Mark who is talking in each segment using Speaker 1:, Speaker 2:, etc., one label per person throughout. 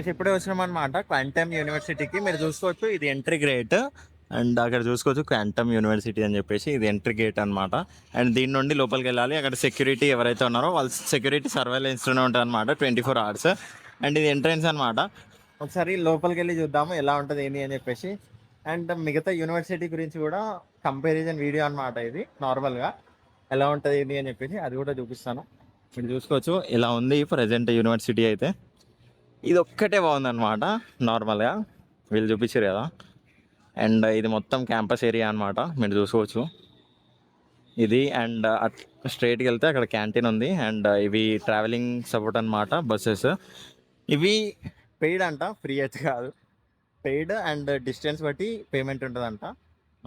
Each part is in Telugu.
Speaker 1: ఇప్పుడే వచ్చినామన్నమాట క్వాంటమ్ యూనివర్సిటీకి. మీరు చూసుకోవచ్చు ఇది ఎంట్రీ గేట్. అండ్ అక్కడ చూసుకోవచ్చు క్వాంటమ్ యూనివర్సిటీ అని చెప్పేసి ఇది ఎంట్రీ గేట్ అనమాట. అండ్ దీని నుండి లోపలికి వెళ్ళాలి. అక్కడ సెక్యూరిటీ ఎవరైతే ఉన్నారో వాళ్ళు సెక్యూరిటీ సర్వేలెన్స్లోనే ఉంటుంది అనమాట 24 hours. అండ్ ఇది ఎంట్రన్స్ అనమాట. ఒకసారి లోపలికి వెళ్ళి చూద్దాము ఎలా ఉంటుంది ఏంటి అని చెప్పేసి. అండ్ మిగతా యూనివర్సిటీ గురించి కూడా కంపారిజన్ వీడియో అనమాట ఇది. నార్మల్గా ఎలా ఉంటుంది ఏంటి అని చెప్పేసి అది కూడా చూపిస్తాను. మీరు చూసుకోవచ్చు ఇలా ఉంది ప్రజెంట్ యూనివర్సిటీ అయితే. ఇది ఒక్కటే బాగుందన్నమాట నార్మల్గా వీళ్ళు చూపించారు కదా. అండ్ ఇది మొత్తం క్యాంపస్ ఏరియా అనమాట మీరు చూసుకోవచ్చు ఇది. అండ్ స్ట్రైట్కి వెళ్తే అక్కడ క్యాంటీన్ ఉంది. అండ్ ఇవి ట్రావెలింగ్ సపోర్ట్ అనమాట బస్సెస్. ఇవి పెయిడ్ అంట, ఫ్రీ అయితే కాదు, పెయిడ్. అండ్ డిస్టెన్స్ బట్టి పేమెంట్ ఉంటుందంట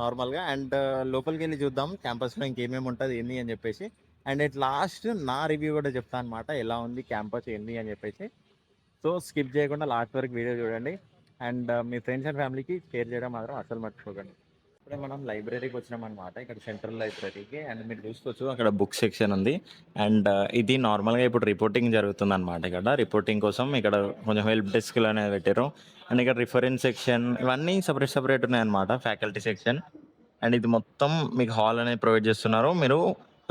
Speaker 1: నార్మల్గా. అండ్ లోపలికి వెళ్ళి చూద్దాం క్యాంపస్లో ఇంకేమేమి ఉంటుంది ఏంది అని చెప్పేసి. అండ్ ఇట్ లాస్ట్ నా రివ్యూ కూడా చెప్తాను అనమాట ఎలా ఉంది క్యాంపస్ ఏంది అని చెప్పేసి. సో స్కిప్ చేయకుండా లాస్ట్ వరకు వీడియో చూడండి. అండ్ మీ ఫ్రెండ్స్ అండ్ ఫ్యామిలీకి షేర్ చేయడం మాత్రం అసలు మర్చిపోకండి. ఇప్పుడే మనం లైబ్రరీకి వచ్చినాం అనమాట, ఇక్కడ సెంట్రల్ లైబ్రరీకి. అండ్ మీరు చూసుకోవచ్చు అక్కడ బుక్ సెక్షన్ ఉంది. అండ్ ఇది నార్మల్గా ఇప్పుడు రిపోర్టింగ్ జరుగుతుంది అనమాట. ఇక్కడ రిపోర్టింగ్ కోసం ఇక్కడ కొంచెం హెల్ప్ డెస్క్లు అనేది పెట్టారు. అండ్ ఇక్కడ రిఫరెన్స్ సెక్షన్ ఇవన్నీ సపరేట్ ఉన్నాయన్నమాట, ఫ్యాకల్టీ సెక్షన్. అండ్ ఇది మొత్తం మీకు హాల్ అనేది ప్రొవైడ్ చేస్తున్నారు మీరు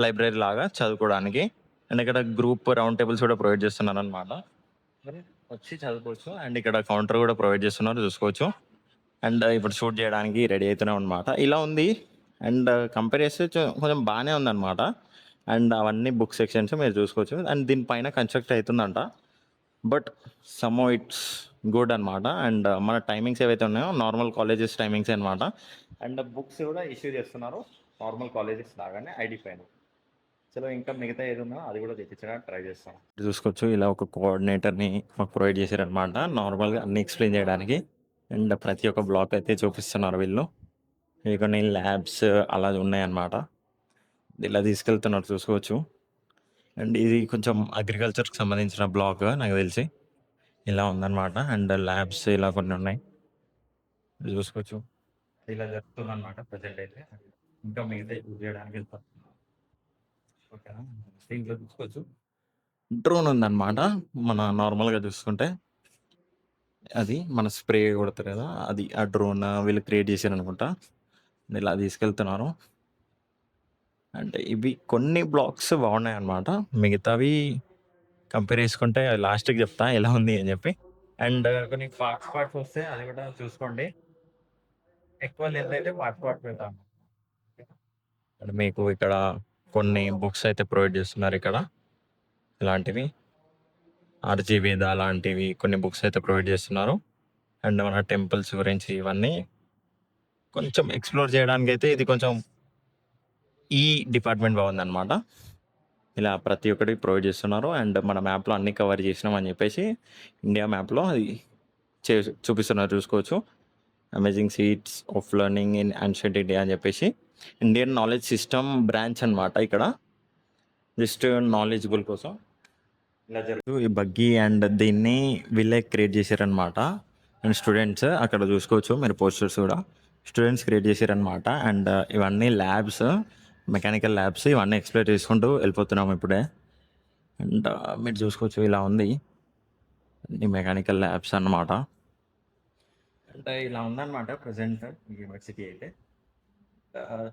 Speaker 1: లైబ్రరీ లాగా చదువుకోవడానికి. అండ్ ఇక్కడ గ్రూప్ రౌండ్ టేబుల్స్ కూడా ప్రొవైడ్ చేస్తున్నారు అనమాట, వచ్చి చదువుకోవచ్చు. అండ్ ఇక్కడ కౌంటర్ కూడా ప్రొవైడ్ చేస్తున్నారు చూసుకోవచ్చు. అండ్ ఇప్పుడు షూట్ చేయడానికి రెడీ అవుతూనే అనమాట ఇలా ఉంది. అండ్ కంపేర్ చేస్తే కొంచెం బాగానే ఉందన్నమాట. అండ్ అవన్నీ బుక్ సెక్షన్స్ మీరు చూసుకోవచ్చు. అండ్ దీనిపైన కన్స్ట్రక్ట్ అవుతుందంట, బట్ సమ్ ఇట్స్ గుడ్ అనమాట. అండ్ మన టైమింగ్స్ ఏవైతే ఉన్నాయో నార్మల్ కాలేజెస్ టైమింగ్స్ అనమాట. అండ్ బుక్స్ కూడా ఇష్యూ చేస్తున్నారు నార్మల్ కాలేజెస్ లాగానే ఐడి పైన. చలో ఇంకా మిగతా ఏది ఉందో అది కూడా తెప్పించడానికి ట్రై చేస్తాం. చూసుకోవచ్చు ఇలా ఒక కోఆర్డినేటర్ని మాకు ప్రొవైడ్ చేశారనమాట నార్మల్గా అన్ని ఎక్స్ప్లెయిన్ చేయడానికి. అండ్ ప్రతి ఒక్క బ్లాక్ అయితే చూపిస్తున్నారు వీళ్ళు. ఇవి కొన్ని ల్యాబ్స్ అలా ఉన్నాయన్నమాట, ఇలా తీసుకెళ్తున్నారు చూసుకోవచ్చు. అండ్ ఇది కొంచెం అగ్రికల్చర్కి సంబంధించిన బ్లాక్ నాకు తెలిసి ఇలా ఉందన్నమాట. అండ్ ల్యాబ్స్ ఇలా కొన్ని ఉన్నాయి చూసుకోవచ్చు. ఇలా జరుగుతుంది అనమాట ప్రజెంట్ అయితే. ఇంకా మిగతా యూజ్ చేయడానికి వెళ్తాం. ఓకేనా, దీంట్లో చూసుకోవచ్చు డ్రోన్ ఉందన్నమాట. మన నార్మల్గా చూసుకుంటే అది మన స్ప్రే కొడతారు కదా, అది ఆ డ్రోన్ వీళ్ళు క్రియేట్ చేశారు అనుకుంటా. ఇలా తీసుకెళ్తున్నారు. అంటే ఇవి కొన్ని బ్లాక్స్ బాగున్నాయి అన్నమాట, మిగతావి కంపేర్ చేసుకుంటే లాస్ట్కి చెప్తా ఎలా ఉంది అని చెప్పి. అండ్ కొన్ని పార్ట్స్ వస్తే అది కూడా చూసుకోండి. ఎక్కువ లెంత్ అయితే పార్ట్ పెడతాం. అండ్ మీకు ఇక్కడ కొన్ని బుక్స్ అయితే ప్రొవైడ్ చేస్తున్నారు ఇక్కడ, ఇలాంటివి ఆర్జీవేద లాంటివి కొన్ని బుక్స్ అయితే ప్రొవైడ్ చేస్తున్నారు. అండ్ మన టెంపుల్స్ గురించి ఇవన్నీ కొంచెం ఎక్స్ప్లోర్ చేయడానికి అయితే ఇది కొంచెం ఈ డిపార్ట్మెంట్ బాగుందన్నమాట. ఇలా ప్రతి ఒక్కటి ప్రొవైడ్ చేస్తున్నారు. అండ్ మన మ్యాప్లో అన్ని కవర్ చేసినామని చెప్పేసి ఇండియా మ్యాప్లో అది చూపిస్తున్నారు చూసుకోవచ్చు. Amazing seats of learning in ancient India అని చెప్పేసి ఇండియన్ నాలెడ్జ్ సిస్టమ్ బ్రాంచ్ అనమాట. ఇక్కడ జస్ట్ నాలెడ్జబుల్ కోసం ఇలా జరుగుతుంది ఈ బగ్గీ. అండ్ దీన్ని వీళ్ళే క్రియేట్ చేశారనమాట. అండ్ స్టూడెంట్స్ అక్కడ చూసుకోవచ్చు మీరు పోస్టర్స్ కూడా స్టూడెంట్స్ క్రియేట్ చేశారనమాట. అండ్ ఇవన్నీ ల్యాబ్స్, మెకానికల్ ల్యాబ్స్, ఇవన్నీ ఎక్స్ప్లోర్ చేసుకుంటూ వెళ్ళిపోతున్నాము ఇప్పుడే. అండ్ మీరు చూసుకోవచ్చు ఇలా ఉంది ఈ మెకానికల్ ల్యాబ్స్ అన్నమాట. అంటే ఇలా ఉందన్నమాట ప్రజెంట్ యూనివర్సిటీ అయితే.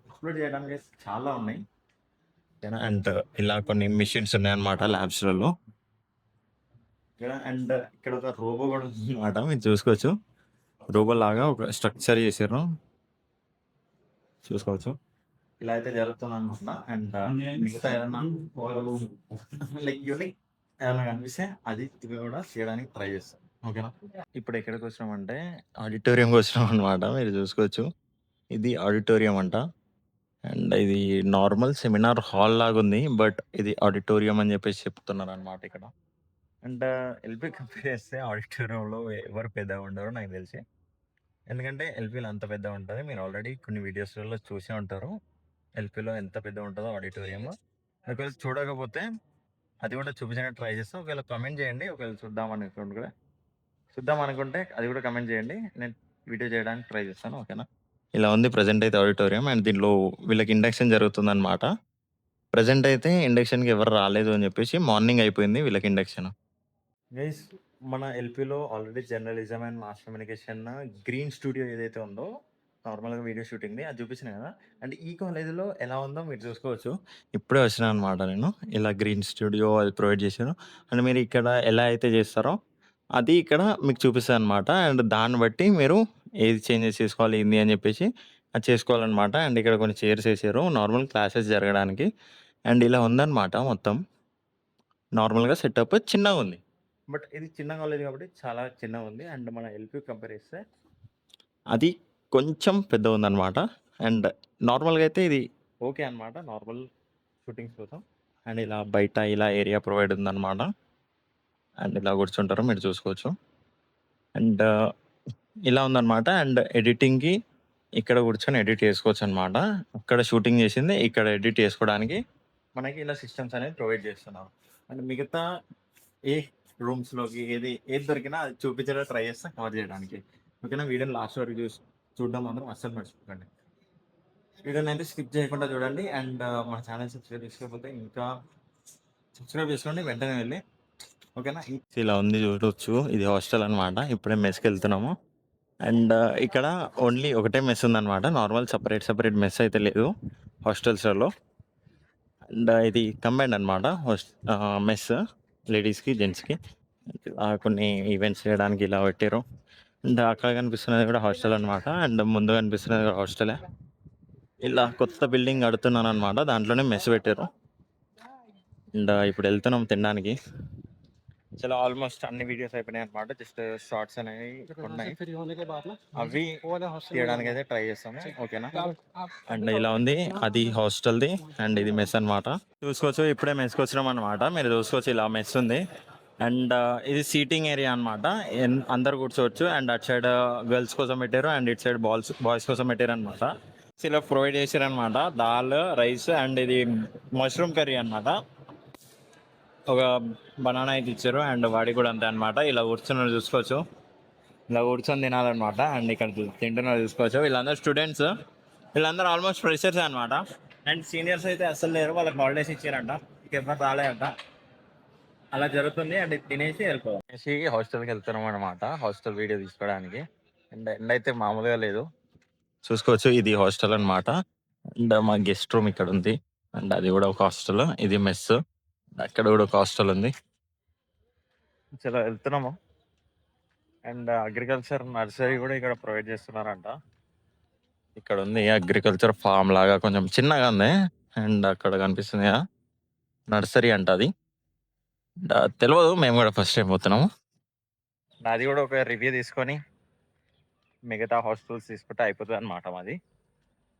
Speaker 1: ఎక్స్ప్లోర్ చేయడానికి చాలా ఉన్నాయి. అండ్ ఇలా కొన్ని మిషన్స్ ఉన్నాయన్నమాట ల్యాబ్స్లలో. అండ్ ఇక్కడ ఒక రోబో కూడా ఉందన్నమాట, మీరు చూసుకోవచ్చు. రోబో లాగా ఒక స్ట్రక్చర్ చేసారు చూసుకోవచ్చు. ఇలా అయితే జరుగుతుంది అనమాట. అండ్ మిగతా ఏదన్నా లైక్ యూనిక్ ఏదైనా కనిపిస్తే అది కూడా చేయడానికి ట్రై చేస్తాం. ఓకేనా, ఇప్పుడు ఎక్కడికి వచ్చినామంటే ఆడిటోరియంకి వచ్చినాం అనమాట. మీరు చూసుకోవచ్చు ఇది ఆడిటోరియం అంట. అండ్ ఇది నార్మల్ సెమినార్ హాల్ లాగా ఉంది, బట్ ఇది ఆడిటోరియం అని చెప్పేసి చెప్తున్నారు అనమాట ఇక్కడ. అండ్ ఎల్పి కంపేర్ చేస్తే ఆడిటోరియంలో ఎవరు పెద్దగా ఉండరు నాకు తెలిసి. ఎందుకంటే ఎల్పీలో అంత పెద్ద ఉంటుంది, మీరు ఆల్రెడీ కొన్ని వీడియోస్లలో చూసే ఉంటారు ఎల్పీలో ఎంత పెద్ద ఉంటుందో ఆడిటోరియం. ఒకవేళ చూడకపోతే అది కూడా చూపించడానికి ట్రై చేస్తాం. ఒకవేళ కమెంట్ చేయండి, ఒకవేళ చూద్దాం అనుకుంటే అది కూడా కమెంట్ చేయండి, నేను వీడియో చేయడానికి ట్రై చేస్తాను. ఓకేనా, ఇలా ఉంది ప్రజెంట్ అయితే ఆడిటోరియం. అండ్ దీనిలో వీళ్ళకి ఇండక్షన్ జరుగుతుంది అనమాట. ప్రజెంట్ అయితే ఇండక్షన్కి ఎవరు రాలేదు అని చెప్పేసి మార్నింగ్ అయిపోయింది వీళ్ళకి ఇండక్షన్. గైస్ మన ఎల్‌పీలో already journalism and mass communication green studio ఏదైతే ఉందో, నార్మల్‌గా వీడియో షూటింగ్‌ది అది చూపించిన కదా! అండ్ ఈ కాలేజ్‌లో ఎలా ఉందో మీరు చూసుకోవచ్చు. ఇప్పుడే వచ్చినాననమాట నేను. ఇలా గ్రీన్ స్టూడియో అది ప్రొవైడ్ చేశారు. అండ్ మీరు ఇక్కడ ఎలా అయితే చేస్తారో, అది ఇక్కడ మీకు చూపిస్తదనమాట. అండ్ దాన్ని బట్టి మీరు ఏది చేంజెస్ చేసుకోవాలి, ఏంది అని చెప్పేసి అది చేసుకోవాలనమాట. అండ్ ఇక్కడ కొన్ని చైర్స్ ఏసారు. నార్మల్ క్లాసెస్ జరగడానికి. అండ్ ఇలా ఉందనమాట మొత్తం. నార్మల్‌గా సెటప్ చిన్నగుంది. బట్ ఇది చిన్న కాలేజ్ కాబట్టి చాలా చిన్నగుంది. అండ్ మన ఎల్‌పీ కంపేర్ చేస్తే అది కొంచెం పెద్దగుందనమాట. అండ్ నార్మల్‌గా అయితే ఇది ఓకే అనమాట. నార్మల్ షూటింగ్స్ కోసం. అండ్ ఇలా బయట ఇలా ఏరియా ప్రొవైడ్ ఉందనమాట. అండ్ ఇలా కూర్చుంటారు మీరు చూసుకోవచ్చు. అండ్ ఇలా ఉందనమాట. అండ్ ఎడిటింగ్‌కి ఇక్కడ కూర్చొని ఎడిట్ చేసుకోవచ్చనమాట. అక్కడ షూటింగ్ చేసింది ఇక్కడ ఎడిట్ చేసుకోవడానికి మనకి ఇలా సిస్టమ్స్ అనేవి ప్రొవైడ్ చేస్తున్నారు. అండ్ మిగతా ఏ రూమ్స్‌లోకి ఏది దొరికినా అది చూపించడానికి ట్రై చేస్తా కవర్ చేయడానికి. ఓకేనా? వీడియోని లాస్ట్ వరకు చూడడం మాత్రం అస్సలు మర్చిపోకండి. వీడియోనైతే స్కిప్ చేయకుండా చూడండి. అండ్ మన ఛానల్ సబ్స్క్రైబ్ చేసుకోకపోతే ఇంకా సబ్స్క్రైబ్ చేసుకోండి వెంటనే వెళ్ళి. ఓకేనా? ఇలా ఉంది చూడొచ్చు. ఇది హాస్టల్ అనమాట. ఇప్పుడే మెస్‌కెళ్తున్నాము. అండ్ ఇక్కడ ఓన్లీ ఒకటే మెస్ ఉందనమాట. నార్మల్ సెపరేట్ మెస్ అయితే లేదు హాస్టల్స్‌లలో. అండ్ ఇది కంబైన్డ్ అనమాట. మెస్ లేడీస్‌కి, జెంట్స్‌కి. కొన్ని ఈవెంట్స్ చేయడానికి ఇలా పెట్టారు. అండ్ అక్కడ కనిపిస్తున్నది కూడా హాస్టల్ అనమాట. అండ్ ముందు కనిపిస్తున్నది కూడా హాస్టలే. ఇలా కొత్త బిల్డింగ్ కడుతున్నారనమాట. దాంట్లోనే మెస్ పెట్టారు. అండ్ ఇప్పుడు వెళ్తున్నాం తినడానికి. చాలా ఆల్మోస్ట్ అన్ని వీడియోస్ అయిపోయినాయన్నమాట. జస్ట్ షార్ట్స్ అనేవి ఉన్నాయి. అవి తీయడానికి అయితే ట్రై చేస్తాము. ఓకేనా? అండ్ ఇలా ఉంది. అది హాస్టల్‌ది అండ్ ఇది మెస్ అనమాట. చూసుకోవచ్చు ఇప్పుడే మెస్‌కి వచ్చినాం అనమాట. మీరు చూసుకోవచ్చు ఇలా మెస్ ఉంది. అండ్ ఇది సీటింగ్ ఏరియా అనమాట. అందరు కూర్చోవచ్చు. అండ్ అటు సైడ్ గర్ల్స్ కోసం పెట్టారు. అండ్ ఇటు సైడ్ బాయ్స్ కోసం పెట్టారు అనమాట. ఇలా ప్రొవైడ్ చేశారనమాట. దాల్, రైస్ అండ్ ఇది మష్రూమ్ కర్రీ అనమాట. ఒక బనానా అయితే ఇచ్చారు. అండ్ వాడికి కూడా అంతే అనమాట. ఇలా కూర్చున్నారు చూసుకోవచ్చు. ఇలా కూర్చొని తినాలన్నమాట. అండ్ ఇక్కడ తింటున్నారు చూసుకోవచ్చు. వీళ్ళందరూ స్టూడెంట్స్. వీళ్ళందరూ ఆల్మోస్ట్ ఫ్రెషర్స్ అనమాట. అండ్ సీనియర్స్ అయితే అస్సలు లేరు. వాళ్ళకి హాలిడేస్ ఇచ్చారంట. ఇంకెవరు రాలేదంట. అలా జరుగుతుంది. అండ్ ఇది తినేసి వెళ్ళిపోదాం. తినేసి హాస్టల్కి వెళ్తున్నాం అనమాట. హాస్టల్ వీడియో తీసుకోవడానికి. అండ్ ఎండ్ అయితే మామూలుగా లేదు. చూసుకోవచ్చు ఇది హాస్టల్ అనమాట. అండ్ మా గెస్ట్ రూమ్ ఇక్కడ ఉంది. అండ్ అది కూడా ఒక హాస్టల్. ఇది మెస్. అక్కడ కూడా ఒక హాస్టల్ ఉంది. చాలా వెళ్తున్నాము. అండ్ అగ్రికల్చర్ నర్సరీ కూడా ఇక్కడ ప్రొవైడ్ చేస్తున్నారంట. ఇక్కడ ఉంది అగ్రికల్చర్ ఫామ్ లాగా కొంచెం చిన్నగా ఉంది. అండ్ అక్కడ కనిపిస్తుంది కదా నర్సరీ అంట అది. తెలియదు, మేము కూడా ఫస్ట్ టైం పోతున్నాము. అది కూడా ఒక రివ్యూ తీసుకొని మిగతా హాస్టల్స్ తీసుకుంటే అయిపోతుంది అనమాట మాది.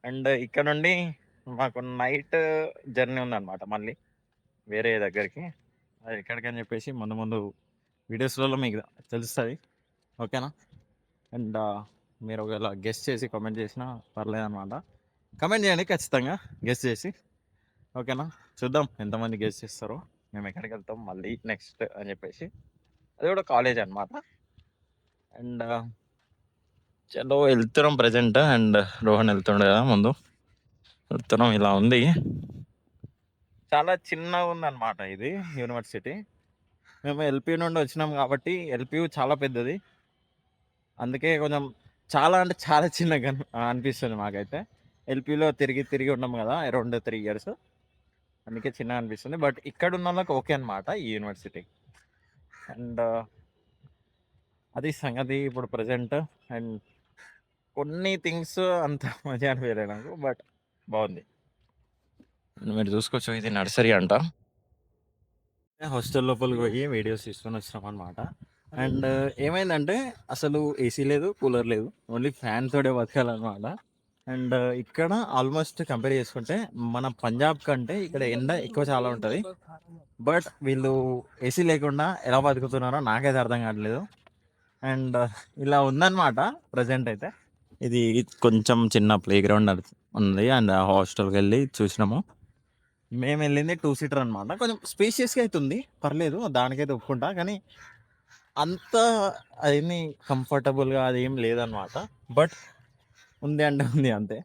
Speaker 1: అండ్ ఇక్కడ నుండి మాకు నైట్ జర్నీ ఉందన్నమాట మళ్ళీ వేరే దగ్గరికి. అది ఎక్కడికని చెప్పేసి ముందు ముందు వీడియోస్లలో మీకు తెలుస్తుంది. ఓకేనా? అండ్ మీరు ఒకవేళ గెస్ట్ చేసి కామెంట్ చేసినా పర్లేదన్నమాట. కామెంట్ చేయండి ఖచ్చితంగా గెస్ట్ చేసి. ఓకేనా? చూద్దాం ఎంతమంది గెస్ట్ చేస్తారో. మేము ఎక్కడికి వెళ్తాం మళ్ళీ నెక్స్ట్ అని చెప్పేసి. అది కూడా కాలేజ్ అనమాట. అండ్ చలో వెళ్తున్నాం ప్రజెంట్. అండ్ రోహన్ వెళ్తుండే కదా ముందు. వెళ్తున్నాం ఇలా ఉంది. చాలా చిన్నగా ఉందన్నమాట ఇది యూనివర్సిటీ. మేము ఎల్పీ నుండి వచ్చినాం కాబట్టి ఎల్పీ చాలా పెద్దది. అందుకే కొంచెం చాలా అంటే చాలా చిన్నగా అనిపిస్తుంది మాకైతే. ఎల్పీలో తిరిగి తిరిగి ఉన్నాం కదా అరౌండ్ 3 ఇయర్స్. అందుకే చిన్నగా అనిపిస్తుంది. బట్ ఇక్కడ ఉన్న వాళ్ళకి ఓకే అనమాట ఈ యూనివర్సిటీ. అండ్ అది సంగతి ఇప్పుడు ప్రజెంట్. అండ్ కొన్ని థింగ్స్ అంత మంచిగా అనిపించలేదు నాకు. బట్ బాగుంది. మీరు చూసుకోవచ్చు ఇది నర్సరీ అంట. హాస్టల్ లోపలికి పోయి వీడియోస్ తీసుకొని వచ్చినాం అనమాట. అండ్ ఏమైందంటే అసలు ఏసీ లేదు, కూలర్ లేదు. ఓన్లీ ఫ్యాన్ తోడే బతకాలన్నమాట. అండ్ ఇక్కడ ఆల్మోస్ట్ కంపేర్ చేసుకుంటే మన పంజాబ్ కంటే ఇక్కడ ఎండ ఎక్కువ చాలా ఉంటుంది. బట్ వీళ్ళు ఏసీ లేకుండా ఎలా బతుకుతున్నారో నాకైతే అర్థం కావట్లేదు. అండ్ ఇలా ఉందన్నమాట ప్రజెంట్ అయితే. ఇది కొంచెం చిన్న ప్లే గ్రౌండ్ ఉంది. అండ్ హాస్టల్కి వెళ్ళి చూసినాము. మేము వెళ్ళింది 2 సీటర్ అనమాట. కొంచెం స్పేషియస్గా అయితే ఉంది, పర్లేదు, దానికైతే ఒప్పుకుంటా. కానీ అంత అదేమి కంఫర్టబుల్గా అది ఏం లేదనమాట. బట్ ఉంది అంటే ఉంది అంతే.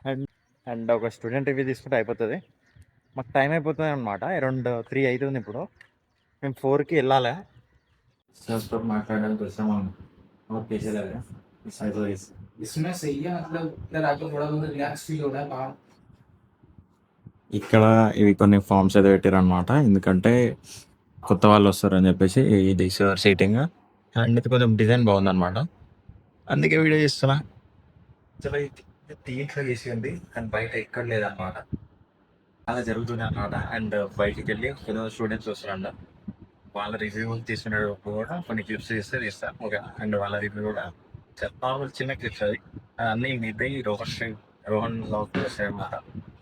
Speaker 1: అండ్ అండ్ ఒక స్టూడెంట్ రివ్యూ తీసుకుంటే అయిపోతుంది. మాకు టైం అయిపోతుంది అనమాట. అరౌండ్ 3 అవుతుంది ఇప్పుడు. మేము 4కి వెళ్ళాలి. सबको మాట్లాడడానికి వచ్చాము और कैसे लगा इस सर्विस
Speaker 2: इसमें सही है मतलब इधर आके थोड़ा बहुत रिलैक्स फील हो रहा है बाहर।
Speaker 1: ఇక్కడ ఇవి కొన్ని ఫామ్స్ అయితే పెట్టారు అనమాట ఎందుకంటే కొత్త వాళ్ళు వస్తారని చెప్పేసి ఇది సార్ సీటింగ్ అండ్ ఇది కొంచెం డిజైన్ బాగుందన్నమాట అందుకే వీడియో చేస్తున్నా చాలా దీంట్లో చేసి ఉంది కానీ బయట ఎక్కడ లేదన్నమాట అలా జరుగుతుంది అన్నమాట అండ్ బయటికి వెళ్ళి కొంచెం స్టూడెంట్స్ వస్తారంట వాళ్ళ రివ్యూ తీసుకునేటప్పుడు కూడా కొన్ని క్లిప్స్ తీస్తే తీస్తారు ఓకే అండ్ వాళ్ళ రివ్యూ కూడా నార్మల్ చిన్న క్లిప్స్ అది అన్నీ మీది రోహన్ లాగ్ వస్తాయి అన్నమాట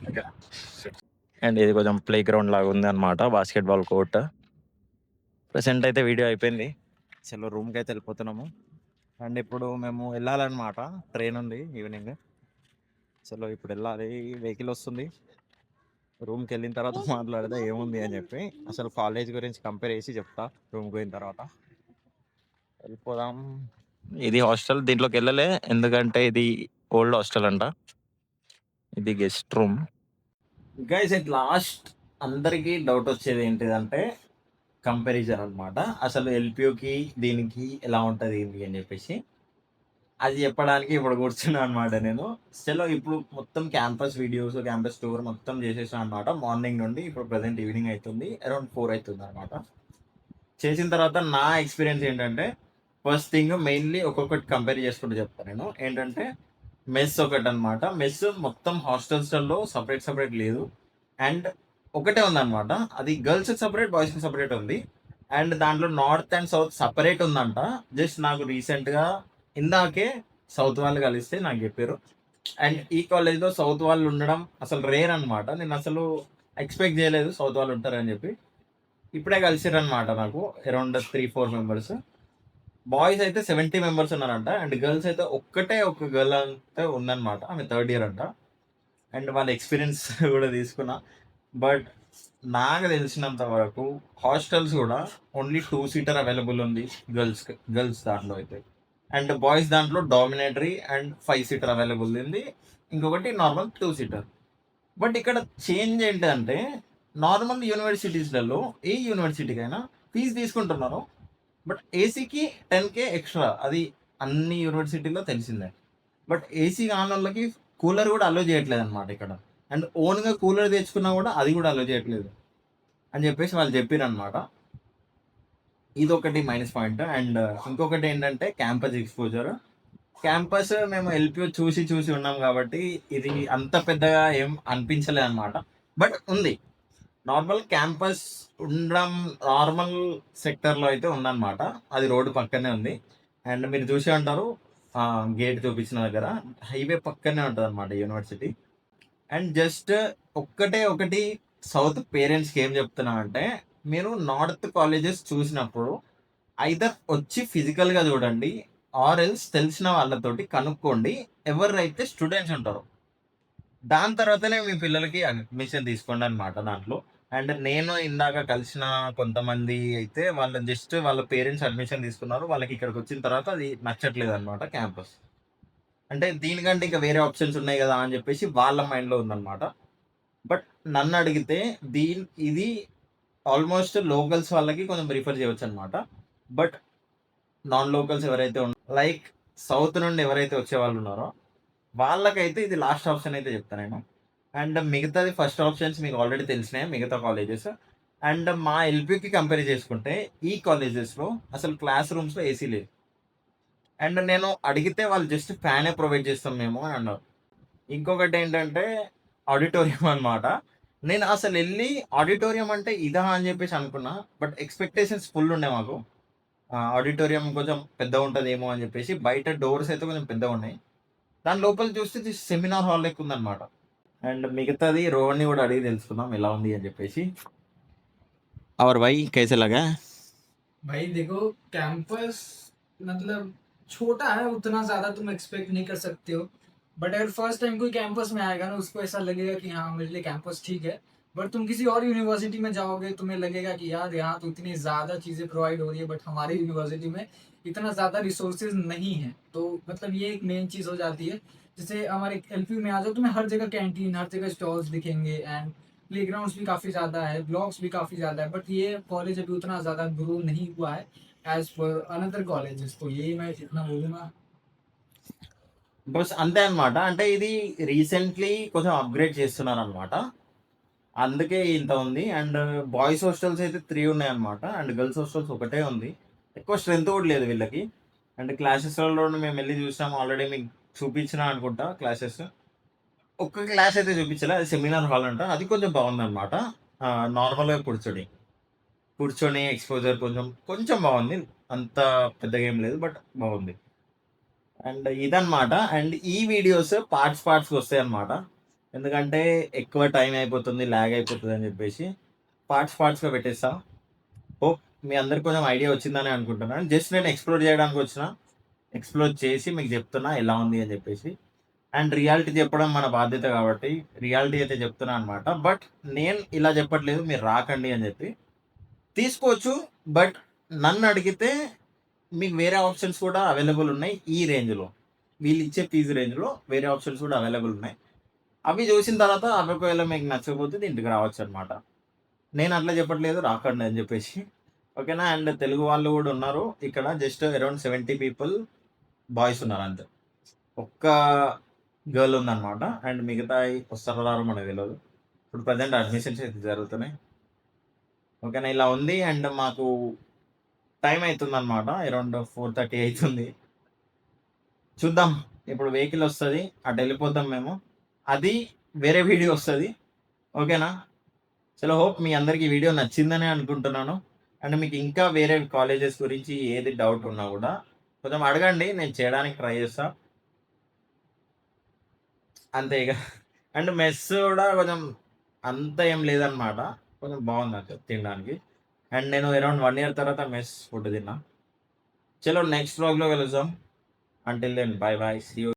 Speaker 1: ఓకే అండ్ ఇది కొంచెం ప్లే గ్రౌండ్ లాగా ఉంది అనమాట బాస్కెట్బాల్ కోర్ట్ ప్రెసెంట్ అయితే వీడియో అయిపోయింది చలో రూమ్కి అయితే వెళ్ళిపోతున్నాము అండ్ ఇప్పుడు మేము వెళ్ళాలన్నమాట ట్రైన్ ఉంది ఈవినింగ్ చలో ఇప్పుడు వెళ్ళాలి వెహికల్ వస్తుంది రూమ్కి వెళ్ళిన తర్వాత మాట్లాడితే ఏముంది అని చెప్పి అసలు కాలేజ్ గురించి కంపేర్ చేసి చెప్తా రూమ్కి పోయిన తర్వాత వెళ్ళిపోదాం ఇది హాస్టల్ దీంట్లోకి వెళ్ళలే ఎందుకంటే ఇది ఓల్డ్ హాస్టల్ అంట ఇది guest room guys at last అందరికీ డౌట్ వచ్చేది ఏంటిదంటే కంపారిజన్ అనమాట అసలు ఎల్పియూకి దీనికి ఎలా ఉంటుంది ఏంటి అని చెప్పేసి అది చెప్పడానికి ఇప్పుడు కూర్చున్నా అనమాట నేను చలో ఇప్పుడు మొత్తం క్యాంపస్ వీడియోస్ క్యాంపస్ టూర్ మొత్తం చేసేసాను అనమాట మార్నింగ్ నుండి ఇప్పుడు ప్రజెంట్ ఈవినింగ్ అవుతుంది అరౌండ్ 4 అవుతుంది అనమాట చేసిన తర్వాత నా ఎక్స్పీరియన్స్ ఏంటంటే ఫస్ట్ థింగ్ మెయిన్లీ ఒక్కొక్కటి కంపేర్ చేసుకుంటూ చెప్తాను నేను ఏంటంటే మెస్ ఒకటి అనమాట మెస్ మొత్తం హాస్టల్స్లలో సపరేట్ లేదు అండ్ ఒకటే ఉందన్నమాట అది గర్ల్స్కి సపరేట్ బాయ్స్కి సపరేట్ ఉంది అండ్ దాంట్లో నార్త్ అండ్ సౌత్ సపరేట్ ఉందంట జస్ట్ నాకు రీసెంట్గా ఇందాకే సౌత్ వాళ్ళు కలిస్తే నాకు చెప్పారు అండ్ ఈ కాలేజ్లో సౌత్ వాళ్ళు ఉండడం అసలు రేర్ అనమాట నేను అసలు ఎక్స్పెక్ట్ చేయలేదు సౌత్ వాళ్ళు ఉంటారని చెప్పి ఇప్పుడే కలిసిరనమాట నాకు అరౌండ్ 3-4 మెంబర్స్ బాయ్స్ అయితే 70 మెంబర్స్ ఉన్నారంట అండ్ గర్ల్స్ అయితే ఒక్కటే ఒక గర్ల్ అయితే ఉందన్నమాట ఆమె 3rd ఇయర్ అంట అండ్ వాళ్ళ ఎక్స్పీరియన్స్ కూడా తీసుకున్నా బట్ నాకు తెలిసినంత వరకు హాస్టల్స్ కూడా ఓన్లీ 2-సీటర్ అవైలబుల్ ఉంది గర్ల్స్ దాంట్లో అయితే అండ్ బాయ్స్ దాంట్లో డామినేటరీ అండ్ 5-సీటర్ అవైలబుల్ ఉంది ఇంకొకటి నార్మల్ 2-సీటర్ బట్ ఇక్కడ చేంజ్ ఏంటంటే నార్మల్ యూనివర్సిటీస్లలో ఏ యూనివర్సిటీకైనా ఫీజు తీసుకుంటున్నారు బట్ ఏసీకి 10K ఎక్స్ట్రా అది అన్ని యూనివర్సిటీలో తెలిసిందే బట్ ఏసీ కాని వాళ్ళకి కూలర్ కూడా అలో చేయట్లేదు అనమాట ఇక్కడ అండ్ ఓన్గా కూలర్ తెచ్చుకున్నా కూడా అది కూడా అలో చేయట్లేదు అని చెప్పేసి వాళ్ళు చెప్పారు అనమాట ఇది ఒకటి మైనస్ పాయింట్ అండ్ ఇంకొకటి ఏంటంటే క్యాంపస్ ఎక్స్పోజర్ క్యాంపస్ మేము ఎల్పిఓ చూసి ఉన్నాం కాబట్టి ఇది అంత పెద్దగా ఏం అనిపించలేదు అనమాట బట్ ఉంది నార్మల్ క్యాంపస్ ఉండడం నార్మల్ సెక్టర్లో అయితే ఉందన్నమాట అది రోడ్డు పక్కనే ఉంది అండ్ మీరు చూసే ఉంటారు గేట్ చూపించిన దగ్గర హైవే పక్కనే ఉంటుంది అనమాట యూనివర్సిటీ అండ్ జస్ట్ ఒకటి సౌత్ పేరెంట్స్కి ఏం చెప్తున్నా అంటే మీరు నార్త్ కాలేజెస్ చూసినప్పుడు ఐదర్ వచ్చి ఫిజికల్గా చూడండి ఆర్ ఎల్స్ తెలిసిన వాళ్ళతోటి కనుక్కోండి ఎవరైతే స్టూడెంట్స్ ఉంటారో దాని తర్వాతనే మీ పిల్లలకి అడ్మిషన్ తీసుకోండి అనమాట దాంట్లో అండ్ నేను ఇందాక కలిసిన కొంతమంది అయితే వాళ్ళ జస్ట్ వాళ్ళ పేరెంట్స్ అడ్మిషన్ తీసుకున్నారు వాళ్ళకి ఇక్కడికి వచ్చిన తర్వాత అది నచ్చట్లేదు అనమాట క్యాంపస్ అంటే దీనికంటే ఇంకా వేరే ఆప్షన్స్ ఉన్నాయి కదా అని చెప్పేసి వాళ్ళ మైండ్లో ఉందన్నమాట బట్ నన్ను అడిగితే ఇది ఆల్మోస్ట్ లోకల్స్ వాళ్ళకి కొంచెం ప్రిఫర్ చేయవచ్చు అనమాట బట్ నాన్ లోకల్స్ ఎవరైతే లైక్ సౌత్ నుండి ఎవరైతే వచ్చే వాళ్ళు ఉన్నారో వాళ్ళకైతే ఇది లాస్ట్ ఆప్షన్ అయితే చెప్తాను నేను అండ్ మిగతాది ఫస్ట్ ఆప్షన్స్ మీకు ఆల్రెడీ తెలిసినాయి మిగతా కాలేజెస్ అండ్ మా ఎల్పీకి కంపేర్ చేసుకుంటే ఈ కాలేజెస్లో అసలు క్లాస్ రూమ్స్లో ఏసీ లేదు అండ్ నేను అడిగితే వాళ్ళు జస్ట్ ఫ్యానే ప్రొవైడ్ చేస్తాం మేము అని అన్నారు ఇంకొకటి ఏంటంటే ఆడిటోరియం అనమాట నేను అసలు వెళ్ళి ఆడిటోరియం అంటే ఇదా అని చెప్పేసి అనుకున్నా బట్ ఎక్స్పెక్టేషన్స్ ఫుల్ ఉండే మాకు ఆడిటోరియం కొంచెం పెద్దగా ఉంటుందేమో అని చెప్పేసి బయట డోర్స్ అయితే కొంచెం పెద్దగా ఉన్నాయి దాని లోపల చూస్తే సెమినార్ హాల్ లెక్క ఉందన్నమాట అండ్ మిగతాది రోహన్ని కూడా అడిగి తెలుసుకుందాం ఎలా ఉంది అని చెప్పేసి और भाई कैसे लगा
Speaker 2: भाई देखो कैंपस मतलब छोटा है उतना ज्यादा तुम एक्सपेक्ट नहीं कर सकते हो बट अगर फर्स्ट टाइम कोई कैंपस में आएगा ना उसको ऐसा लगेगा कि हाँ मेरे लिए कैंपस ठीक है बट तुम किसी और यूनिवर्सिटी में जाओगे तुम्हें लगेगा कि यार यहाँ तो इतनी ज्यादा चीजें प्रोवाइड हो रही है बट हमारी यूनिवर्सिटी में इतना ज्यादा रिसोर्सेज नहीं है तो मतलब ये एक मेन चीज हो जाती है जैसे हमारे एलपी में आ जाओ तुम्हें हर जगह कैंटीन हर जगह स्टॉल्स दिखेंगे एंड प्लेग्राउंड्स भी काफ़ी ज़्यादा है ब्लॉक्स भी काफ़ी ज़्यादा है बट ये कॉलेज अभी उतना ज़्यादा ग्रो नहीं हुआ है एज पर अनदर कॉलेजेस, तो यही मैं जितना बोलूँगा।
Speaker 1: బస్ అంతే అన్నమాట. అంటే ఇది రీసెంట్‌లీ కొంచెం అప్‌గ్రేడ్ చేస్తున్నారన్నమాట. అందుకే ఇంత ఉంది. అండ్ బాయ్స్ హాస్టల్స్ అయితే 3 ఉన్నాయన్నమాట. అండ్ గర్ల్స్ హాస్టల్స్ ఒకటే ఉంది. ఎక్కువ స్ట్రెంత్ కూడా లేదు వీళ్ళకి. అండ్ క్లాసెస్‌లలో మేమెళ్లి చూసాం. ఆల్రెడీ మీకు చూపించినా అనుకుంటా క్లాసెస్. ఒక్క క్లాస్ అయితే చూపించలే. అది సెమినార్ హాల్ అంట. అది కొంచెం బాగుందన్నమాట. నార్మల్‌గా కూర్చొని ఎక్స్‌పోజర్ కొంచెం కొంచెం బాగుంది. అంత పెద్దగా ఏం లేదు. బట్ బాగుంది. అండ్ ఇదన్నమాట. అండ్ ఈ వీడియోస్ పార్ట్స్‌గా వస్తాయన్నమాట. ఎందుకంటే ఎక్కువ టైం అయిపోతుంది, లాగ్ అయిపోతదని చెప్పేసి పార్ట్స్‌గా పెట్టేస్తా. హోప్ మీ అందరికి కొంచెం ఐడియా వచ్చిందని అనుకుంటున్నాను. జస్ట్ నేను ఎక్స్‌ప్లోర్ చేయడానికొచ్చిన. ఎక్స్‌ప్లోర్ చేసి మీకు చెప్తున్నా ఎలా ఉంది అని చెప్పేసి. అండ్ రియాలిటీ చెప్పడం మన బాధ్యత కాబట్టి రియాలిటీ అయితే చెప్తున్నా అన్నమాట. బట్ నేను ఇలా చెప్పట్లేదు మీరు రాకండి అని చెప్పి. తీసుకోవచ్చు. బట్ నన్నడిగితే మీకు వేరే ఆప్షన్స్ కూడా అవైలబుల్ ఉన్నాయి ఈ రేంజ్‌లో. వీళ్ళిచ్చే ఫీస్ రేంజ్‌లో వేరే ఆప్షన్స్ కూడా అవైలబుల్ ఉన్నాయి. అవి చూసిన తర్వాత అవి ఒకవేళ మీకు నచ్చకపోతే ఇంటికి రావచ్చనమాట. నేను అట్లా చెప్పట్లేదు రాకండి అని చెప్పేసి. ఓకేనా? అండ్ తెలుగు వాళ్ళు కూడా ఉన్నారు. ఇక్కడ జస్ట్ అరౌండ్ 70 పీపుల్ బాయ్స్ ఉన్నారు అంతే. ఒక్క గర్ల్ ఉందనమాట. అండ్ మిగతాయి వస్తారో రారో మనకు తెలవదు. ఇప్పుడు ప్రెజెంట్ అడ్మిషన్స్ అయితే జరుగుతున్నాయి. ఓకేనా? ఇలా ఉంది. అండ్ మాకు టైం అయితుందనమాట. అరౌండ్ 4:30 అయితుంది. చూద్దాం. ఇప్పుడు వెహికల్ వస్తది. అటెళ్ళిపోతాం మేము. అది వేరే వీడియో వస్తది. ఓకేనా? చలో హోప్ మీ అందరికి ఈ వీడియో నచ్చిందనే అనుకుంటున్నాను. అండ్ మీకు ఇంకా వేరే కాలేజెస్ గురించి ఏది డౌట్ ఉన్నా కూడా కొంచెం అడగండి. నేను చేయడానికి ట్రై చేస్తా. అంతే ఇగ. అండ్ మెస్ కూడా కొంచెం అంత ఏం లేదనమాట. కొంచెం బాగుందంతే తినడానికి. అండ్ నేను అరౌండ్ 1 ఇయర్ తర్వాత మెస్ ఫుడ్ తిన్నా. చలో నెక్స్ట్ వ్లాగ్‌లో కలుద్దాం. Until then bye bye. See you.